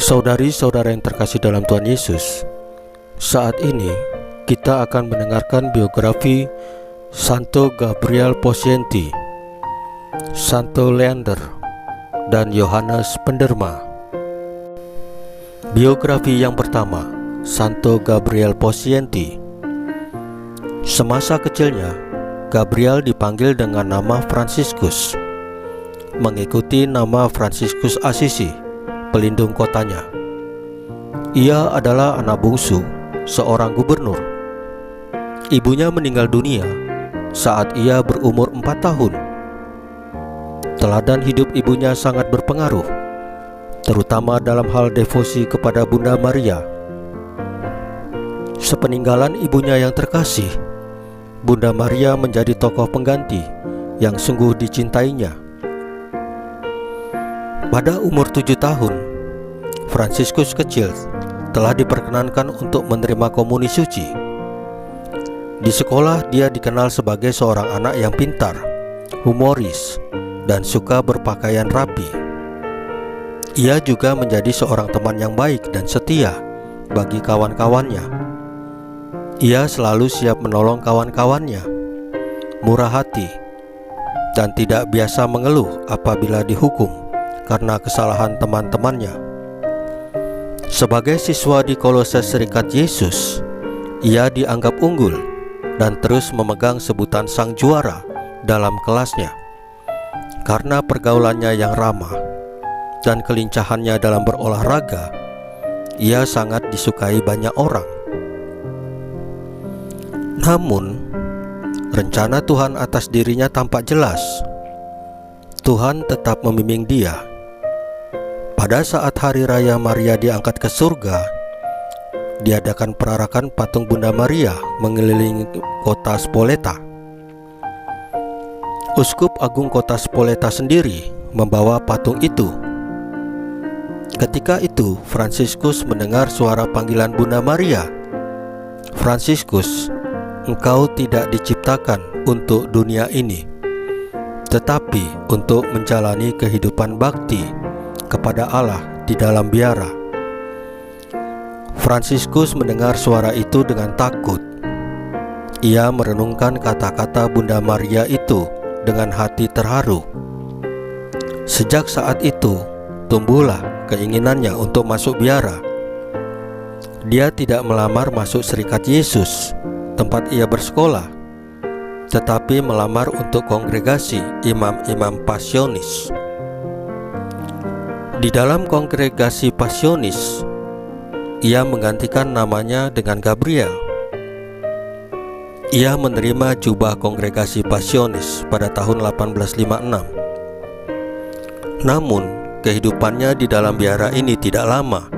Saudari-saudara yang terkasih dalam Tuhan Yesus, saat ini kita akan mendengarkan biografi Santo Gabriel Pocienti, Santo Leander, dan Yohanes Penderma. Biografi yang pertama, Santo Gabriel Pocienti. Semasa kecilnya, Gabriel dipanggil dengan nama Fransiskus, mengikuti nama Fransiskus Assisi, pelindung kotanya. Ia adalah anak bungsu seorang gubernur. Ibunya meninggal dunia saat ia berumur 4 tahun. Teladan hidup ibunya sangat berpengaruh, terutama dalam hal devosi kepada Bunda Maria. Sepeninggalan ibunya yang terkasih, Bunda Maria menjadi tokoh pengganti yang sungguh dicintainya. Pada umur 7 tahun, Fransiskus kecil telah diperkenankan untuk menerima komuni suci. Di sekolah dia dikenal sebagai seorang anak yang pintar, humoris, dan suka berpakaian rapi. Ia juga menjadi seorang teman yang baik dan setia bagi kawan-kawannya. Ia selalu siap menolong kawan-kawannya, murah hati, dan tidak biasa mengeluh apabila dihukum karena kesalahan teman-temannya. Sebagai siswa di Kolose Serikat Yesus, ia dianggap unggul dan terus memegang sebutan sang juara dalam kelasnya. Karena pergaulannya yang ramah dan kelincahannya dalam berolahraga, ia sangat disukai banyak orang. Namun, rencana Tuhan atas dirinya tampak jelas. Tuhan tetap membimbing dia. Pada saat hari raya Maria diangkat ke surga, diadakan perarakan patung Bunda Maria mengelilingi kota Spoleta. Uskup Agung kota Spoleta sendiri membawa patung itu. Ketika itu, Fransiskus mendengar suara panggilan Bunda Maria. "Fransiskus, engkau tidak diciptakan untuk dunia ini, tetapi untuk menjalani kehidupan bakti kepada Allah di dalam biara." Fransiskus mendengar suara itu dengan takut. Ia merenungkan kata-kata Bunda Maria itu dengan hati terharu. Sejak saat itu, tumbuhlah keinginannya untuk masuk biara. Dia tidak melamar masuk Serikat Yesus, tempat ia bersekolah, tetapi melamar untuk kongregasi imam-imam Pasionis. Di dalam kongregasi Pasionis, ia menggantikan namanya dengan Gabriel. Ia menerima jubah kongregasi Pasionis pada tahun 1856. Namun, kehidupannya di dalam biara ini tidak lama.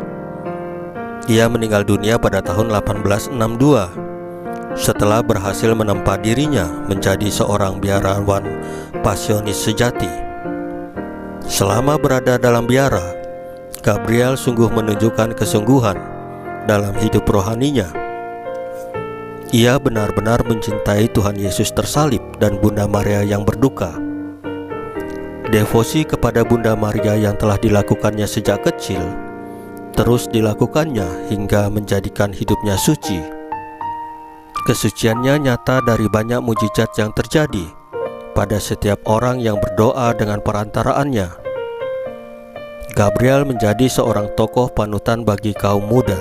Ia meninggal dunia pada tahun 1862 setelah berhasil menempa dirinya menjadi seorang biarawan Pasionis sejati. Selama berada dalam biara, Gabriel sungguh menunjukkan kesungguhan dalam hidup rohaninya. Ia benar-benar mencintai Tuhan Yesus tersalib dan Bunda Maria yang berduka. Devosi kepada Bunda Maria yang telah dilakukannya sejak kecil terus dilakukannya hingga menjadikan hidupnya suci. Kesuciannya nyata dari banyak mujizat yang terjadi pada setiap orang yang berdoa dengan perantaraannya. Gabriel menjadi seorang tokoh panutan bagi kaum muda.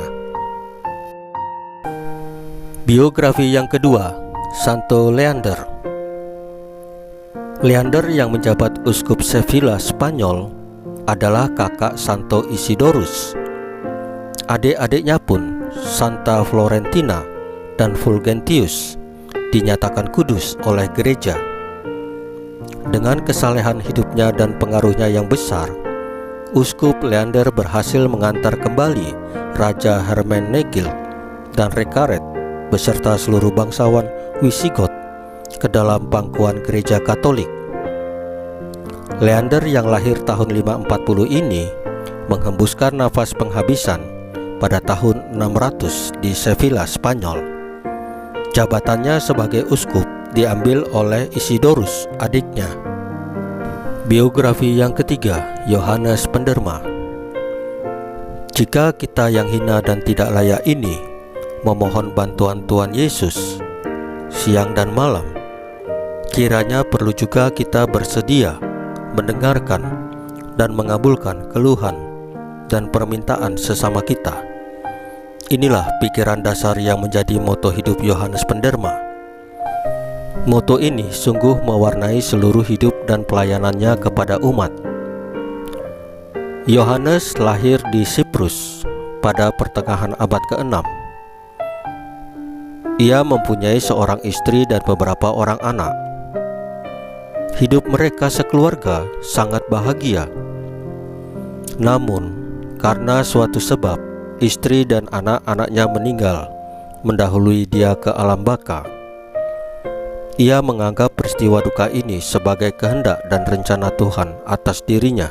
Biografi yang kedua, Santo Leander. Leander yang menjabat Uskup Sevilla, Spanyol, adalah kakak Santo Isidorus. Adik-adiknya pun, Santa Florentina dan Fulgentius, dinyatakan kudus oleh gereja. Dengan kesalehan hidupnya dan pengaruhnya yang besar, Uskup Leander berhasil mengantar kembali Raja Hermenegild dan Recared beserta seluruh bangsawan Visigoth ke dalam pangkuan gereja Katolik. Leander yang lahir tahun 540 ini menghembuskan nafas penghabisan pada tahun 600 di Sevilla, Spanyol. Jabatannya sebagai uskup diambil oleh Isidorus, adiknya. Biografi yang ketiga, Yohanes Penderma. Jika kita yang hina dan tidak layak ini memohon bantuan Tuhan Yesus siang dan malam, kiranya perlu juga kita bersedia mendengarkan dan mengabulkan keluhan dan permintaan sesama kita. Inilah pikiran dasar yang menjadi moto hidup Yohanes Penderma. Moto ini sungguh mewarnai seluruh hidup dan pelayanannya kepada umat. Yohanes lahir di Siprus pada pertengahan abad ke-6. Ia mempunyai seorang istri dan beberapa orang anak. Hidup mereka sekeluarga sangat bahagia. Namun, karena suatu sebab, istri dan anak-anaknya meninggal mendahului dia ke alam baka. Ia menganggap peristiwa duka ini sebagai kehendak dan rencana Tuhan atas dirinya.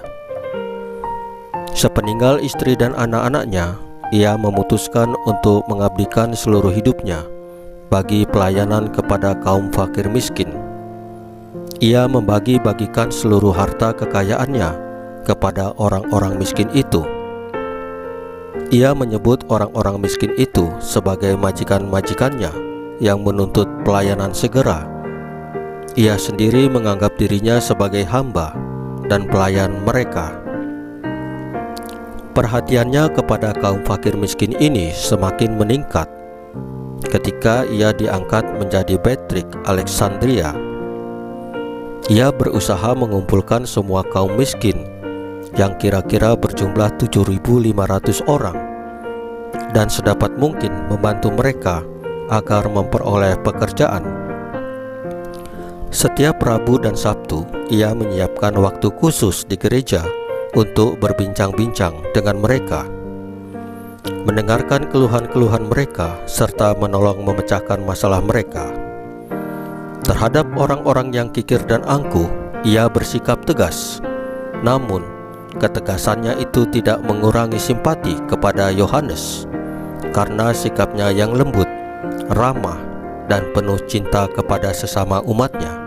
Sepeninggal istri dan anak-anaknya, ia memutuskan untuk mengabdikan seluruh hidupnya bagi pelayanan kepada kaum fakir miskin. Ia membagi-bagikan seluruh harta kekayaannya kepada orang-orang miskin itu. Ia menyebut orang-orang miskin itu sebagai majikan-majikannya yang menuntut pelayanan segera. Ia sendiri menganggap dirinya sebagai hamba dan pelayan mereka. Perhatiannya kepada kaum fakir miskin ini semakin meningkat ketika ia diangkat menjadi Patrik Alexandria. Ia berusaha mengumpulkan semua kaum miskin yang kira-kira berjumlah 7.500 orang dan sedapat mungkin membantu mereka agar memperoleh pekerjaan. Setiap Rabu dan Sabtu, ia menyiapkan waktu khusus di gereja untuk berbincang-bincang dengan mereka, mendengarkan keluhan-keluhan mereka, serta menolong memecahkan masalah mereka. Terhadap orang-orang yang kikir dan angkuh, ia bersikap tegas. Namun, ketegasannya itu tidak mengurangi simpati kepada Yohanes, karena sikapnya yang lembut, ramah, dan penuh cinta kepada sesama umatnya.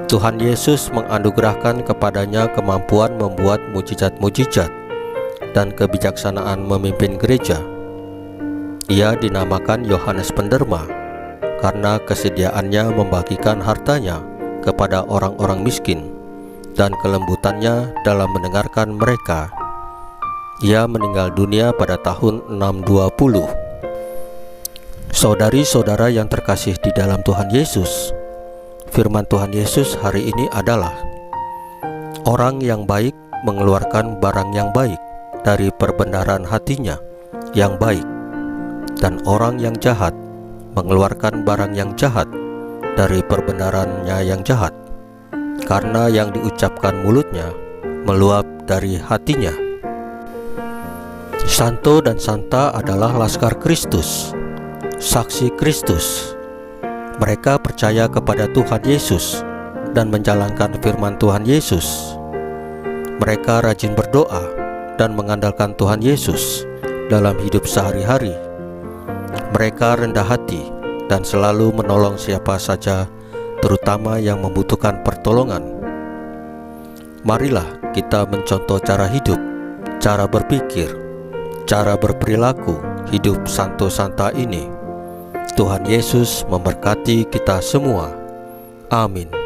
Tuhan Yesus menganugerahkan kepadanya kemampuan membuat mujizat-mujizat dan kebijaksanaan memimpin gereja. Ia dinamakan Yohanes Penderma karena kesediaannya membagikan hartanya kepada orang-orang miskin dan kelembutannya dalam mendengarkan mereka. Ia meninggal dunia pada tahun 620. Saudari-saudara yang terkasih di dalam Tuhan Yesus, firman Tuhan Yesus hari ini adalah: orang yang baik mengeluarkan barang yang baik dari perbendaharaan hatinya yang baik, dan orang yang jahat mengeluarkan barang yang jahat dari perbendaharannya yang jahat, karena yang diucapkan mulutnya meluap dari hatinya. Santo dan Santa adalah laskar Kristus, saksi Kristus. Mereka percaya kepada Tuhan Yesus dan menjalankan firman Tuhan Yesus. Mereka rajin berdoa dan mengandalkan Tuhan Yesus dalam hidup sehari-hari. Mereka rendah hati dan selalu menolong siapa saja, terutama yang membutuhkan pertolongan. Marilah kita mencontoh cara hidup, cara berpikir, cara berperilaku hidup Santo Santa ini. Tuhan Yesus memberkati kita semua. Amin.